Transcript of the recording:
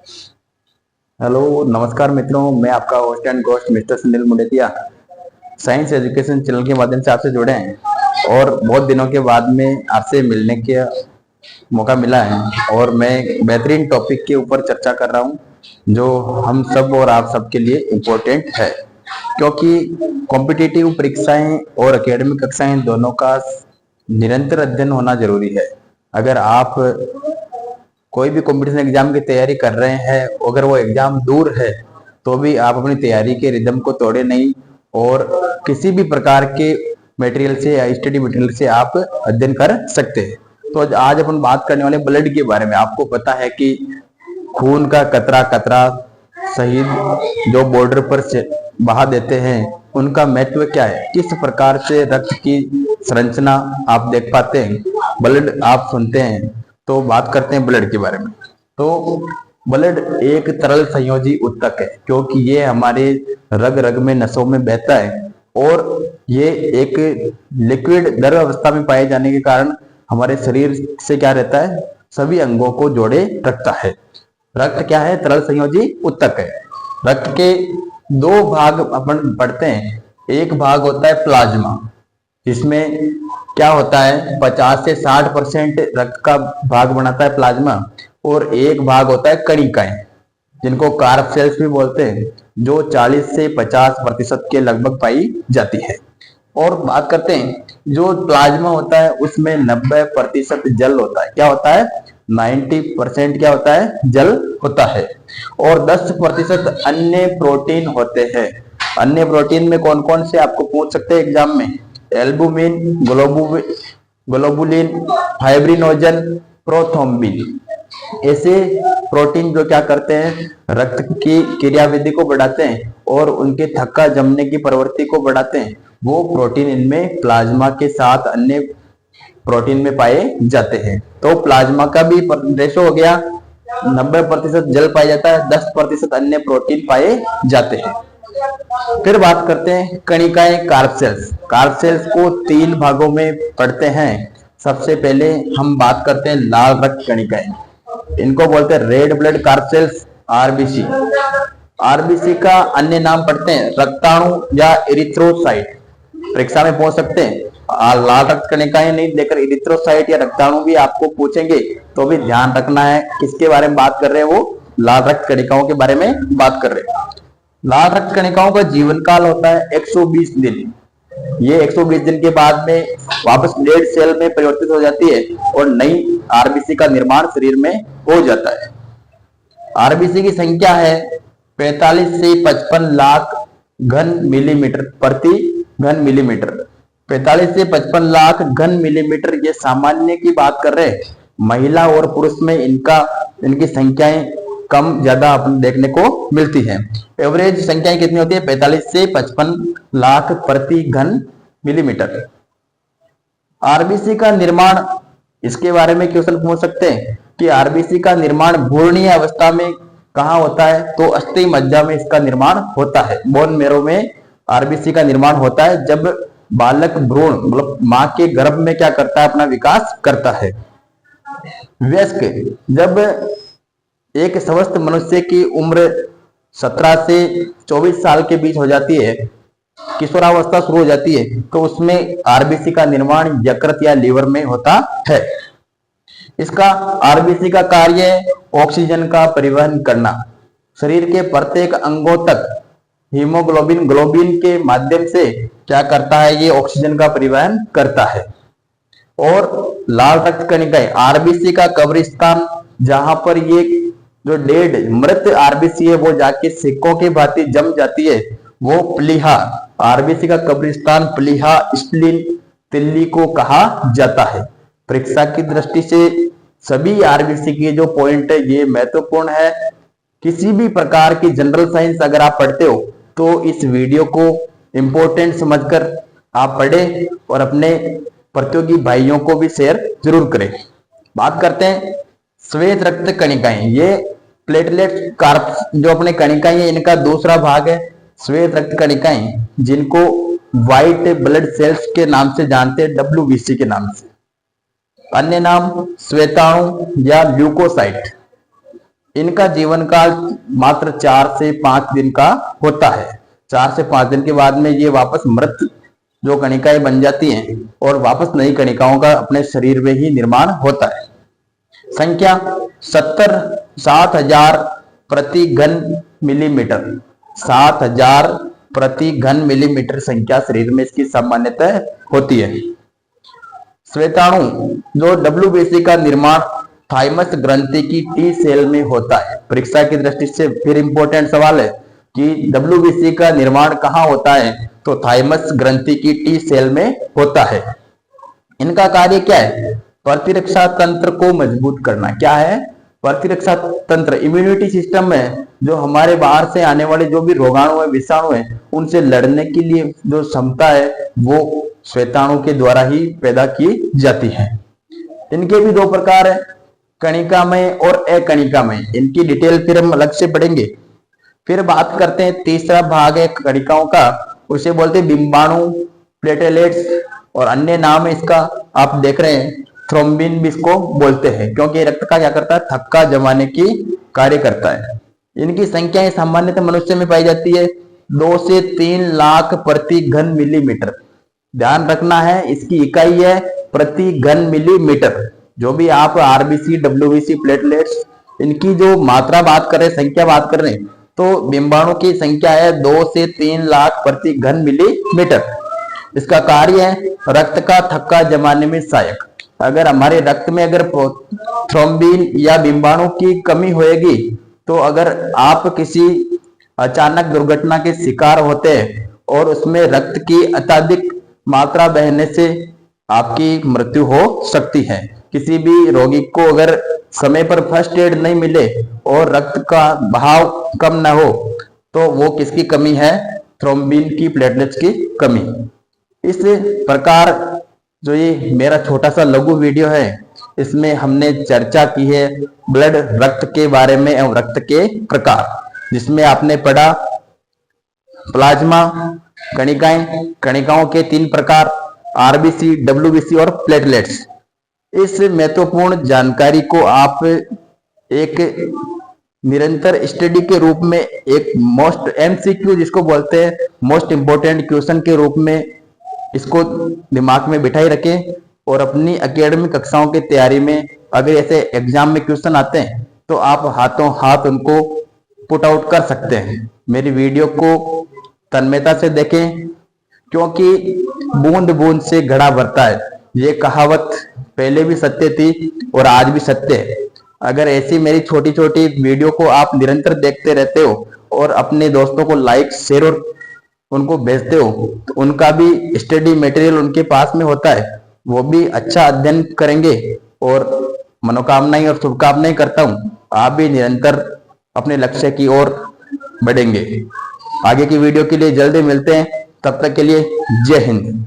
Hello, नमस्कार मित्रों। मैं आपका host and ghost mister Sunil Mundetiya science education channel के माध्यम से आपसे जुड़े हैं और बहुत दिनों के बाद में आपसे मिलने का मौका मिला है और मैं एक बेहतरीन टॉपिक के ऊपर चर्चा कर रहा हूं जो हम सब और आप सबके लिए इम्पोर्टेंट है, क्योंकि कॉम्पिटिटिव परीक्षाएं और एकेडमिक कक्षाएं दोनों का निरंतर अध्ययन होना जरूरी है। अगर आप कोई भी कंपटीशन एग्जाम की तैयारी कर रहे हैं, अगर वो एग्जाम दूर है तो भी आप अपनी तैयारी के रिदम को तोड़े नहीं और किसी भी प्रकार के मटेरियल से या स्टडी मटेरियल से आप अध्ययन कर सकते हैं। तो आज अपन बात करने वाले ब्लड के बारे में। आपको पता है कि खून का कतरा कतरा शहीद जो बॉर्डर पर से बहा देते हैं, उनका महत्व क्या है, किस प्रकार से रक्त की संरचना आप देख पाते हैं, ब्लड आप सुनते हैं। तो बात करते हैं ब्लड के बारे में। तो ब्लड एक तरल संयोजी ऊतक है, क्योंकि ये हमारे रग रग में नसों में बहता है और ये एक लिक्विड द्रव अवस्था में पाए जाने के कारण हमारे शरीर से क्या रहता है, सभी अंगों को जोड़े रखता है। रक्त क्या है, तरल संयोजी ऊतक है। रक्त के दो भाग अपन पढ़ते हैं। एक भाग होता है प्लाज्मा, जिसमें क्या होता है 50 से 60% रक्त का भाग बनाता है प्लाज्मा, और एक भाग होता है कणिकाएं, जिनको कार्ब सेल्स भी बोलते हैं, जो 40 से 50% के लगभग पाई जाती है। और बात करते हैं जो प्लाज्मा होता है उसमें 90% जल होता है। क्या होता है, 90% क्या होता है, जल होता है। और 10% अन्य प्रोटीन होते हैं। अन्य प्रोटीन में कौन कौन से आपको पूछ सकते हैं एग्जाम में, एल्बुमिन, ग्लोबुलिन, फाइब्रिनोजन, प्रोथ्रोम्बिन। ऐसे प्रोटीन जो क्या करते हैं, रक्त की क्रियाविधि को बढ़ाते हैं और उनके थक्का जमने की प्रवृत्ति को बढ़ाते हैं। वो प्रोटीन इनमें प्लाज्मा के साथ अन्य प्रोटीन में पाए जाते हैं। तो प्लाज्मा का भी रेशो हो गया, 90% जल पाया जाता है, 10% अन्य प्रोटीन पाए जाते हैं। फिर बात करते हैं कणिकाएं, कार्ब सेल्स। कार्ब सेल्स को 3 भागों में पढ़ते हैं। सबसे पहले हम बात करते हैं लाल रक्त कणिकाएं, इनको बोलते हैं रेड ब्लड कार्ब सेल्स, आरबीसी। आरबीसी का अन्य नाम पढ़ते हैं रक्ताणु या इरिथ्रोसाइट। परीक्षा में पूछ सकते हैं, लाल रक्त कणिकाएं नहीं देकर इरिथ्रोसाइट या रक्ताणु भी आपको पूछेंगे, तो भी ध्यान रखना है किसके बारे में बात कर रहे हैं, वो लाल रक्त कणिकाओं के बारे में बात कर रहे हैं। लाल रक्त कणिकाओं का जीवन काल होता है 120 दिन। ये 120 दिन के बाद में वापस ब्लड सेल में परिवर्तित हो जाती है और नई आरबीसी का निर्माण शरीर में हो जाता है। आरबीसी की संख्या है 45 से 55 लाख घन मिलीमीटर प्रति घन मिलीमीटर। 45 से 55 लाख घन मिलीमीटर, ये सामान्य की बात कर रहे हैं। महिला और पुरुष में इनकी संख्याएं कम ज्यादा अपन देखने को मिलती है। एवरेज संख्याएं कितनी होती है, 45 से 55 लाख प्रति घन मिलीमीटर। आरबीसी का निर्माण, इसके बारे में क्वेश्चन पूछ सकते हैं कि आरबीसी का निर्माण भ्रूणीय अवस्था में कहाँ होता है, तो अस्थि मज्जा में इसका निर्माण होता है। बोन मेरो में आरबीसी का निर्माण होता है जब बालक भ्रूण मतलब मां के गर्भ में क्या करता है, अपना विकास करता है। वयस्क, जब एक स्वस्थ मनुष्य की उम्र 17 से 24 साल के बीच हो जाती है, किशोरावस्था शुरू हो जाती है, तो उसमें आरबीसी का निर्माण यकृत या लीवर में होता है। इसका आरबीसी का कार्य ऑक्सीजन का परिवहन करना। शरीर के प्रत्येक अंगों तक हीमोग्लोबिन ग्लोबिन के माध्यम से क्या करता है, ये ऑक्सीजन का परिवहन करता है। और लाल रक्त कणिकाएं आरबीसी का कब्रिस्तान, जहां पर ये जो डेड मृत आरबीसी है वो जाके सिक्कों की भांति जम जाती है, वो प्लीहा। आरबीसी का कब्रिस्तान प्लीहा स्प्लीन तिल्ली को कहा जाता है। परीक्षा की दृष्टि से सभी आरबीसी के जो पॉइंट है ये महत्वपूर्ण है। किसी भी प्रकार की जनरल साइंस अगर आप पढ़ते हो तो इस वीडियो को इंपॉर्टेंट समझकर आप पढ़ें और अपने प्रतियोगी भाइयों को भी शेयर जरूर करें। बात करते हैं श्वेत रक्त कणिकाएं। ये प्लेटलेट कार्ब जो अपने कणिकाएं हैं, इनका दूसरा भाग है श्वेत रक्त कणिकाएं, जिनको व्हाइट ब्लड सेल्स के नाम से जानते हैं, डब्ल्यूबीसी के नाम से। अन्य नाम श्वेताणु या ल्यूकोसाइट। इनका जीवन काल मात्र 4 से 5 दिन का होता है। 4 से 5 दिन के बाद में ये वापस मृत जो कणिकाएं बन जाती हैं और वापस नई कणिकाओं का अपने शरीर में ही निर्माण होता है। संख्या 7,000 प्रति घन मिलीमीटर, 7,000 प्रति घन मिलीमीटर संख्या शरीर में इसकी सामान्यतः होती है। श्वेताणु जो WBC का निर्माण थाइमस ग्रंथि की टी सेल में होता है। परीक्षा की दृष्टि से फिर इंपॉर्टेंट सवाल है कि WBC का निर्माण कहाँ होता है, तो थाइमस ग्रंथि की टी सेल में होता है। इनका कार्य क्या है? प्रतिरक्षा तंत्र को मजबूत करना। क्या है? प्रतिरक्षा तंत्र, इम्यूनिटी सिस्टम में जो हमारे बाहर से आने वाले जो भी रोगाणु है, विषाणु है, उनसे लड़ने के लिए जो क्षमता है वो श्वेताणु के द्वारा ही पैदा की जाती है। इनके भी 2 प्रकार है, कणिकामय और अकणिकामय। इनकी डिटेल फिर हम अलग से पढ़ेंगे। फिर बात करते हैं, तीसरा भाग है कणिकाओं का, उसे बोलते हैं बिंबाणु, प्लेटलेट्स, और अन्य नाम है इसका आप देख रहे हैं, थ्रोम्बिन भी इसको बोलते हैं, क्योंकि रक्त का क्या करता है? थक्का जमाने की कार्य करता है। इनकी संख्याएं सामान्यतः मनुष्य में पाई जाती है 2 से 3 लाख प्रति घन मिलीमीटर। ध्यान रखना है, इसकी इकाई है प्रति घन मिलीमीटर। जो भी आप RBC, WBC, प्लेटलेट्स, इनकी जो मात्रा बात कर रहे हैं, संख्या बात कर रहे हैं, तो बिंबाणु की संख्या है 2 से 3 लाख प्रति घन मिलीमीटर। इसका कार्य है रक्त का थक्का जमाने में सहायक। अगर हमारे रक्त में अगर थ्रोम्बिन या बिंबाणु की कमी होएगी, तो अगर आप किसी अचानक दुर्घटना के शिकार होते हैं और उसमें रक्त की अत्यधिक मात्रा बहने से आपकी मृत्यु हो सकती है। किसी भी रोगी को अगर समय पर फर्स्ट एड नहीं मिले और रक्त का बहाव कम ना हो, तो वो किसकी कमी है? थ्रोम्बिन की, प्लेटलेट्स की कमी। इस प्रकार जो ये मेरा छोटा सा लघु वीडियो है, इसमें हमने चर्चा की है ब्लड, रक्त के बारे में एवं रक्त के प्रकार, जिसमें आपने पढ़ा प्लाज्मा, कणिकाएं, कणिकाओं के 3 प्रकार, RBC, WBC और प्लेटलेट्स। इस महत्वपूर्ण जानकारी को आप एक निरंतर स्टडी के रूप में, एक मोस्ट MCQ जिसको बोलते हैं, मोस्ट इंपोर्टेंट क्वेश्चन के रूप में इसको दिमाग में बिठाई रखें और अपनी एकेडमिक कक्षाओं की तैयारी में अगर ऐसे एग्जाम में क्वेश्चन आते हैं तो आप हाथों हाथ उनको पुट आउट कर सकते हैं। मेरी वीडियो को तन्मयता से देखें, क्योंकि बूंद बूंद से घड़ा भरता है, ये कहावत पहले भी सत्य थी और आज भी सत्य है। अगर ऐसी मेरी छोटी छोटी वीडियो को आप निरंतर देखते रहते हो और अपने दोस्तों को लाइक, शेयर और उनको भेजते हो, तो उनका भी स्टडी मटेरियल उनके पास में होता है, वो भी अच्छा अध्ययन करेंगे। और मनोकामनाएं और शुभकामनाएं करता हूं, आप भी निरंतर अपने लक्ष्य की ओर बढ़ेंगे। आगे की वीडियो के लिए जल्दी मिलते हैं, तब तक के लिए जय हिंद।